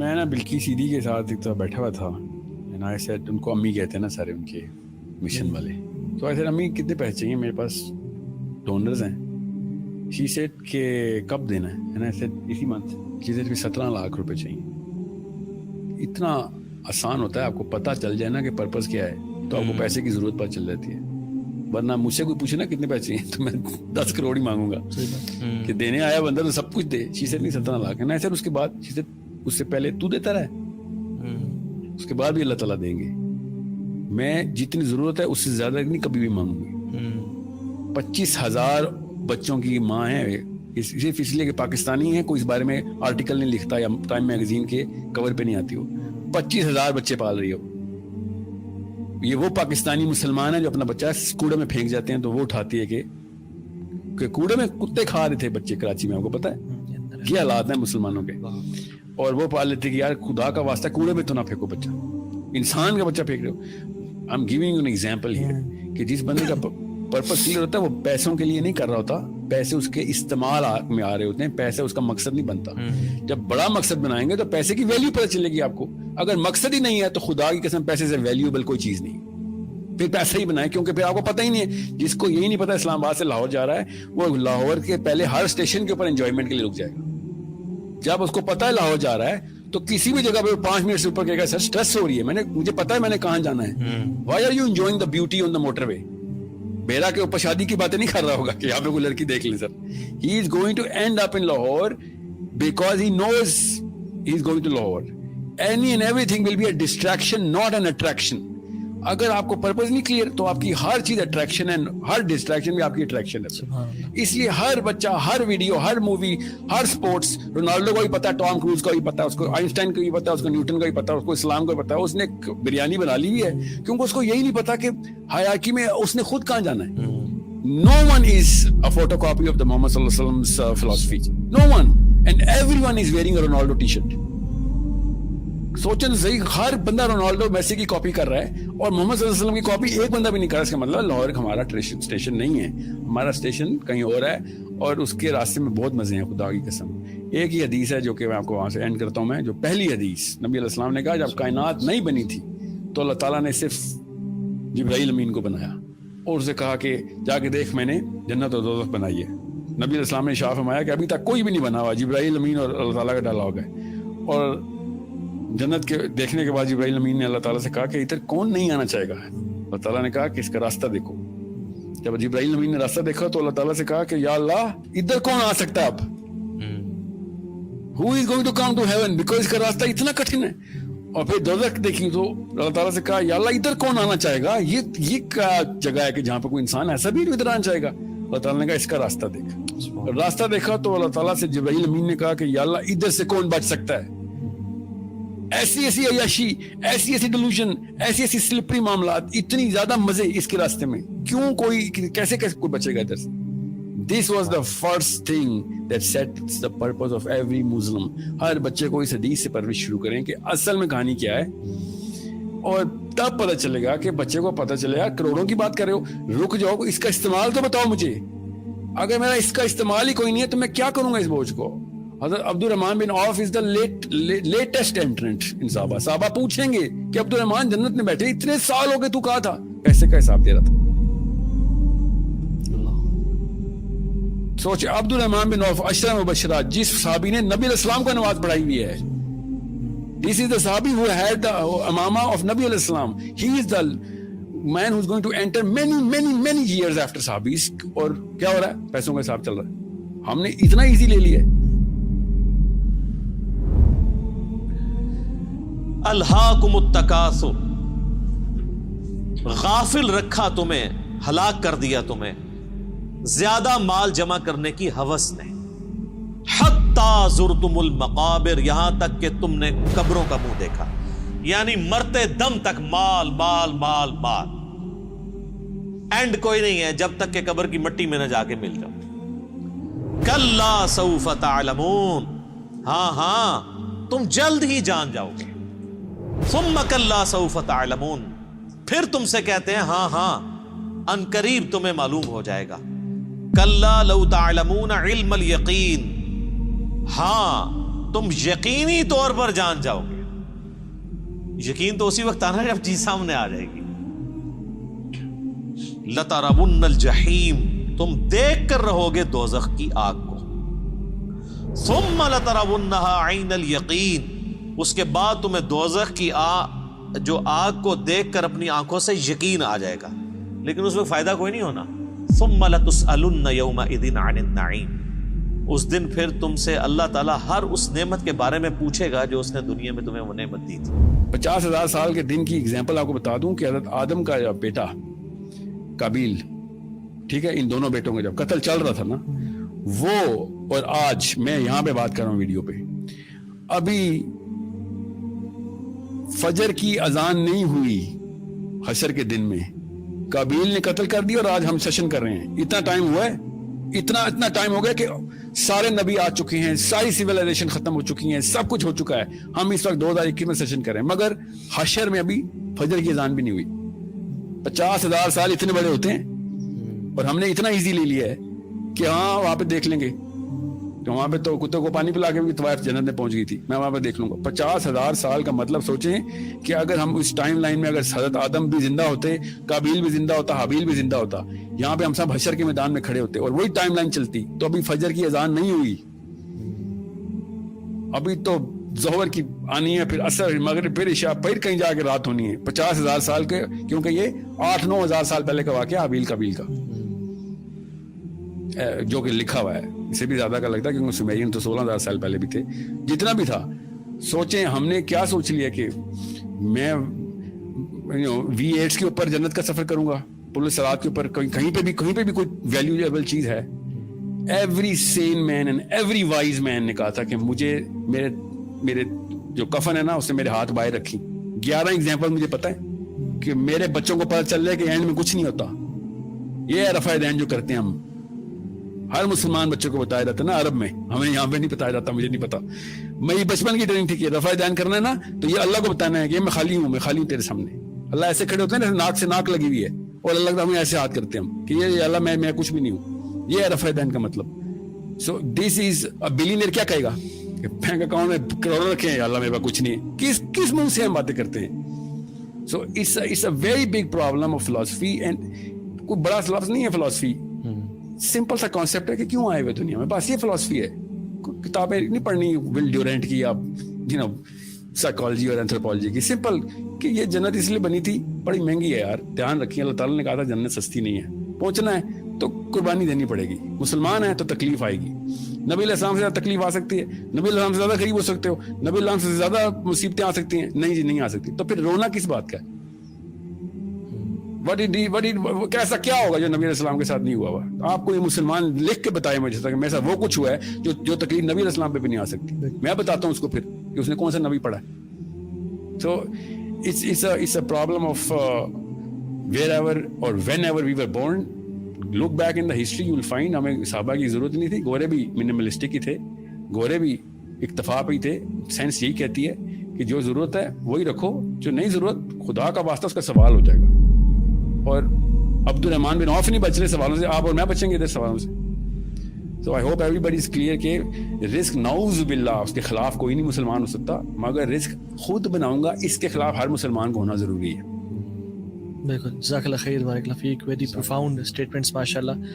میں نا بلکی سیدھی کے ساتھ ایک تو بیٹھا ہوا تھا. And I said, ان کو امی کہتے ہیں نا سارے ان کے مشن والے. تو I said, امی کتنے پیسے چاہیے, میرے پاس ڈونرز ہیں. She said کہ کب دینا ہے. And I said, اسی منتھ. She said 17 لاکھ روپے چاہیے. اتنا آسان ہوتا ہے, آپ کو پتہ چل جائے نا کہ پرپز کیا ہے تو آپ کو پیسے کی ضرورت پتہ چل جاتی ہے. ورنہ مجھ سے کوئی پوچھے نا کتنے پیسے چاہیے تو میں 10 کروڑ ہی مانگوں گا کہ دینے آیا بندہ تو سب کچھ دے. She said نہیں 17 لاکھ ہے نا. اس کے بعد She said اس سے پہلے تو دیتا رہے, اس کے بعد بھی اللہ تعالیٰ دیں گے. میں جتنی ضرورت ہے اس سے زیادہ نہیں کبھی بھی مانگوں گی. 25,000 بچوں کی ماں ہے, صرف اس لیے کہ پاکستانی ہے, کوئی اس بارے میں آرٹیکل نہیں لکھتا یا ٹائم میگزین کے کور پہ نہیں آتی ہو. 25,000 بچے پال رہی ہو. یہ وہ پاکستانی مسلمان ہے جو اپنا بچہ کوڑے میں پھینک جاتے ہیں تو وہ اٹھاتی ہے کہ کوڑے میں کتے کھا رہے تھے بچے کراچی میں, آپ کو پتا ہے کیا حالات ہیں مسلمانوں کے, اور وہ پال لیتے کہ یار خدا کا واسطہ کوڑے میں تو نہ پھینکو بچہ, انسان کا بچہ پھینک رہے ہو. I am giving an example here کہ جس بندے کا پرپس کلیئر ہوتا ہے وہ پیسوں کے لیے نہیں کر رہا ہوتا, پیسے اس کے استعمال میں آ رہے ہوتے ہیں, پیسے اس کا مقصد نہیں بنتا. جب بڑا مقصد بنائیں گے تو پیسے کی ویلیو پتہ چلے گی آپ کو. اگر مقصد ہی نہیں ہے تو خدا کی قسم پیسے سے ویلیوبل کوئی چیز نہیں, پھر پیسہ ہی بنائیں, کیونکہ پھر آپ کو پتہ ہی نہیں ہے. جس کو یہی نہیں پتا اسلام آباد سے لاہور جا رہا ہے وہ لاہور کے پہلے ہر اسٹیشن کے اوپر انجوائمنٹ کے لیے رک جائے گا. جب اس کو پتا ہے لاہور جا رہا ہے تو کسی بھی جگہ پہ 5 منٹ سے اوپر کہے گا سر اسٹریس ہو رہی ہے, مجھے پتا ہے میں نے کہاں جانا ہے. Why are you enjoying the beauty on the motorway. Bhera کے اوپر شادی کی باتیں نہیں کر رہا ہوگا کہ یہاں پہ کوئی لڑکی دیکھ لیں. Sir he is going to end up in Lahore because he knows he is going to Lahore. Any and every thing will be a distraction not an attraction. اگر آپ کو پرپز نہیں کلیئر تو آپ کی ہر چیز اٹریکشن ہے, ہر ڈسٹریکشن بھی آپ کی اٹریکشن ہے. اس لیے ہر بچہ, ہر ویڈیو, ہر مووی, ہر سپورٹس, رونالڈو کو بھی پتا ہے, ٹام کروز کو بھی پتا ہے, اس کو آئنسٹائن کو بھی پتا ہے, اس کو نیوٹن کا بھی پتا ہے, اس کو اسلام کو بھی پتا ہے. اس نے بریانی بنا لی ہے کیونکہ اس کو یہی نہیں پتا کہ حیاکی میں اس نے خود کہاں جانا ہے. No one is a photocopy of the Muhammad sallallahu alaihi wasallam's philosophy. No one, and everyone is wearing a Ronaldo t-shirt. سوچیں تو صحیح, ہر بندہ رونالڈو میسی کی کاپی کر رہا ہے اور محمد صلی اللہ علیہ وسلم کی کاپی ایک بندہ بھی نہیں کر رہا. اس کا مطلب لاہور ہمارا اسٹیشن نہیں ہے, ہمارا اسٹیشن کہیں اور ہے, اور اس کے راستے میں بہت مزے ہیں خدا کی قسم. ایک ہی حدیث ہے جو کہ میں آپ کو وہاں سے اینڈ کرتا ہوں. میں جو پہلی حدیث نبی علیہ السلام نے کہا جب کائنات نہیں بنی تھی تو اللہ تعالیٰ نے صرف جبرائیل امین کو بنایا اور اسے کہا کہ جا کے دیکھ میں نے جنت اور دوزخ بنائی ہے. نبی علیہ السلام نے شاہ فرمایا کہ ابھی تک کوئی بھی نہیں بنا ہوا, جبرائیل امین اور اللہ تعالیٰ کا ڈائلاگ ہے. اور جنت کے دیکھنے کے بعد جبرائیل امین نے اللہ تعالیٰ سے کہا کہ ادھر کون نہیں آنا چاہے گا. اللہ تعالیٰ نے کہا کہ اس کا راستہ دیکھو. جب جبرائیل امین نے راستہ دیکھا تو اللہ تعالیٰ سے کہا کہ یا اللہ ادھر کون آ سکتا ہے اب, who is going to come to heaven, because اس کا راستہ اتنا کٹھن ہے. اور پھر دوزخ دیکھی تو اللہ تعالیٰ سے کہا یا اللہ ادھر کون آنا چاہے گا, یہ کیا جگہ ہے کہ جہاں پہ کوئی انسان ایسا بھی ادھر آنا چاہے گا. اللہ تعالیٰ نے کہا اس کا راستہ دیکھ. راستہ دیکھا تو اللہ تعالیٰ سے جبرائیل امین نے کہا کہ یا اللہ ادھر سے کون بچ سکتا ہے. ایسی ایسی عیاشی, ایسی ایسی ڈیلوژن, ایسی ایسی سلپری معاملات, اتنی زیادہ مزے اس کے راستے میں, کیوں کوئی کیسے کوئی بچے گا ادھر سے. This was the first thing that sets the purpose of every Muslim. ہر بچے کو اس حدیث سے پرورش شروع کریں کہ اصل میں کہانی کیا ہے, اور تب پتہ چلے گا کہ بچے کو پتہ چلے گا. کروڑوں کی بات کر رہے ہو, رک جاؤ, اس کا استعمال تو بتاؤ مجھے. اگر میرا اس کا استعمال ہی کوئی نہیں ہے تو میں کیا کروں گا اس بوجھ کو. حضرت عبد الرحمن بن عوف از دا لیٹسٹ انٹرنٹ ان صحابہ. صحابہ پوچھیں گے کہ عبد الرحمن جنت میں بیٹھے اتنے سال ہو گئے, تو کہا تھا, پیسے کا حساب دے رہا تھا. سوچ, عبد الرحمن بن عوف عشرہ مبشرات, جس صحابی نے نبی علیہ السلام کو نماز پڑھائی ہوئی ہے. This is the صحابی who had the Imama of نبی علیہ السلام. He is the man who is going to enter many years after صحابیز. اور کیا ہو رہا ہے, پیسوں کا حساب چل رہا ہے. ہم نے اتنا ایزی لے لیا ہے. الہاکم التکاثر, غافل رکھا تمہیں, ہلاک کر دیا تمہیں زیادہ مال جمع کرنے کی ہوس نے. حتی زرتم المقابر, یہاں تک کہ تم نے قبروں کا منہ دیکھا. یعنی مرتے دم تک مال مال مال مال, اینڈ کوئی نہیں ہے جب تک کہ قبر کی مٹی میں نہ جا کے مل جاؤ. کلا سوف تعلمون, ہاں تم جلد ہی جان جاؤ گے. ثم کلا سوف تعلمون, پھر تم سے کہتے ہیں ہاں ان قریب تمہیں معلوم ہو جائے گا. کلا لو تعلمون علم الیقین, ہاں تم یقینی طور پر جان جاؤ گے. یقین تو اسی وقت آنا جب چیز سامنے آ جائے گی. لَتَرَوُنَّ الْجَحِيمَ تم دیکھ کر رہو گے دوزخ کی آگ کو. ثُمَّ لَتَرَوُنَّهَا عَيْنَ الْيَقِينَ اس کے بعد تمہیں دوزخ کی جو آگ کو دیکھ کر اپنی آنکھوں سے یقین آ جائے گا, لیکن اس میں فائدہ کوئی نہیں ہونا. ثُمَّ لَتُسْأَلُنَّ يَوْمَئِذٍ عَنِ النَّعِيمِ اس دن پھر تم سے اللہ تعالیٰ ہر اس نعمت کے بارے میں پوچھے گا جو اس نے دنیا میں تمہیں وہ نعمت دی تھی. 50,000 سال کے دن کی اگزامپل آپ کو بتا دوں کہ حضرت آدم کا بیٹا قابیل, ٹھیک ہے, ان دونوں بیٹوں کا جب قتل چل رہا تھا نا, وہ اور آج میں یہاں پہ بات کر رہا ہوں ویڈیو پہ, ابھی فجر کی اذان نہیں ہوئی حشر کے دن میں قابیل نے قتل کر دیا, اور آج ہم سیشن کر رہے ہیں. اتنا ٹائم ہوا ہے, اتنا ٹائم ہو گیا کہ سارے نبی آ چکے ہیں, ساری سیولائزیشن ختم ہو چکی ہیں, سب کچھ ہو چکا ہے. ہم اس وقت 2021 میں سیشن کر رہے ہیں, مگر حشر میں ابھی فجر کی اذان بھی نہیں ہوئی. 50,000 سال اتنے بڑے ہوتے ہیں, اور ہم نے اتنا ایزی لے لیا ہے کہ ہاں وہاں پہ دیکھ لیں گے, تو وہاں پہ تو کتے کو پانی پلا کے بھی طوائف جنت میں پہنچ گئی تھی, میں وہاں پہ دیکھ لوں گا. 50,000 سال کا مطلب سوچیں کہ اگر ہم اس ٹائم لائن میں اگر حضرت آدم بھی زندہ ہوتے, قابیل بھی زندہ ہوتا, حابیل بھی زندہ ہوتا, یہاں پہ ہم سب حشر کے میدان میں کھڑے ہوتے, اور وہی ٹائم لائن چلتی, تو ابھی فجر کی اذان نہیں ہوئی. ابھی تو ظہر کی آنی ہے, پھر عصر, مغرب, پھر عشاء, پھر کہیں جا کے رات ہونی ہے. 50,000 سال کے, کیونکہ یہ 8-9 ہزار سال پہلے کا واقعہ حابیل قابیل کا, جو کہ لکھا ہوا ہے. اسے بھی زیادہ کا لگتا ہے کیونکہ سمیرین تو 16,000 سال پہلے بھی تھے. جتنا بھی تھا, سوچیں ہم نے کیا سوچ لیا کہ میں V8 کے اوپر جنت کا سفر کروں گا, پل صراط کے اوپر, کہیں پہ بھی کوئی ویلیویبل چیز ہے. Every sane man and every wise man نے کہا تھا کہ مجھے میرے جو کفن ہے نا اس سے میرے ہاتھ باہر رکھی. 11 ایگزامپل مجھے پتا ہے کہ میرے بچوں کو پتا چل رہا ہے کہ اینڈ میں کچھ نہیں ہوتا. یہ ہے رفع دین جو کرتے ہیں ہم, ہر مسلمان بچوں کو بتایا جاتا ہے نا عرب میں, ہمیں یہاں پہ نہیں بتایا جاتا, مجھے نہیں پتا. میری بچپن کی ٹریننگ تھی کہ رفع دین کرنا ہے نا تو یہ اللہ کو بتانا ہے کہ میں خالی ہوں تیرے سامنے. اللہ ایسے کھڑے ہوتے ہیں نا, ناک سے ناک لگی ہوئی ہے, اور اللہ ہمیں ایسے ہاتھ کرتے ہیں ہم کہ یہ اللہ میں کچھ بھی نہیں ہوں. یہ ہے رفع دین کا مطلب. سو دس از بلینئر. کیا کہے گا کہ بینک اکاؤنٹ میں کروڑوں رکھے ہیں, اللہ میرے پاس کچھ نہیں ہے. کس منہ سے ہم باتیں کرتے ہیں. So it's a very big problem of philosophy, and کوئی بڑا لفظ نہیں ہے فلاسفی, سمپل سا کانسیپٹ ہے کہ کیوں آئے ہوئے دنیا میں, بس یہ فلاسفی ہے. کتابیں نہیں پڑھنی ول ڈیورنٹ کی یا سائیکالوجی اور اینتھروپولوجی کی. سمپل کہ یہ جنت اس لیے بنی تھی, بڑی مہنگی ہے یار, دھیان رکھیے. اللہ تعالیٰ نے کہا تھا جنت سستی نہیں ہے, پہنچنا ہے تو قربانی دینی پڑے گی. مسلمان ہیں تو تکلیف آئے گی. نبی علیہ السلام سے زیادہ تکلیف آ سکتی ہے, نبی علیہ السلام سے زیادہ قریب ہو سکتے ہو, نبی علیہ السلام سے زیادہ مصیبتیں آ سکتی ہیں. نہیں جی نہیں آ سکتی. تو پھر رونا کس بات کا ہے؟ ایسا کیا ہوگا جو نبی علیہ السلام کے ساتھ نہیں ہوا ہوا؟ آپ کو یہ مسلمان لکھ کے بتائے مجھے تک میں ایسا وہ کچھ ہوا ہے جو تکلیف نبی علیہ السلام پہ بھی نہیں آ سکتی. میں بتاتا ہوں اس کو پھر کہ اس نے کون سا نبی پڑھا ہے. سو it's a problem of wherever or whenever we were born. Look back in the history, you will find ہمیں صحابہ کی ضرورت نہیں تھی. گورے بھی منیملسٹک ہی تھے, گورے بھی اکتفا پہ ہی تھے. سائنس یہی کہتی ہے کہ جو ضرورت ہے وہی رکھو, جو نہیں ضرورت خدا کا واسطہ اس کا سوال ہو جائے گا. اور عبد الرحمان بن عوف نہیں بچ رہے سوالوں سے, آپ اور میں بچیں گے ادھر سوالوں سے. So I hope everybody is clear کہ رزق نعوذ باللہ اس کے خلاف کوئی نہیں مسلمان ہو سکتا, مگر رزق خود بناؤں گا اس کے خلاف ہر مسلمان کو ہونا ضروری ہے. بالکل. جزاک اللہ خیر, بارک اللہ فیک. ویری پروفاؤنڈ اسٹیٹمنٹس ماشاء اللہ.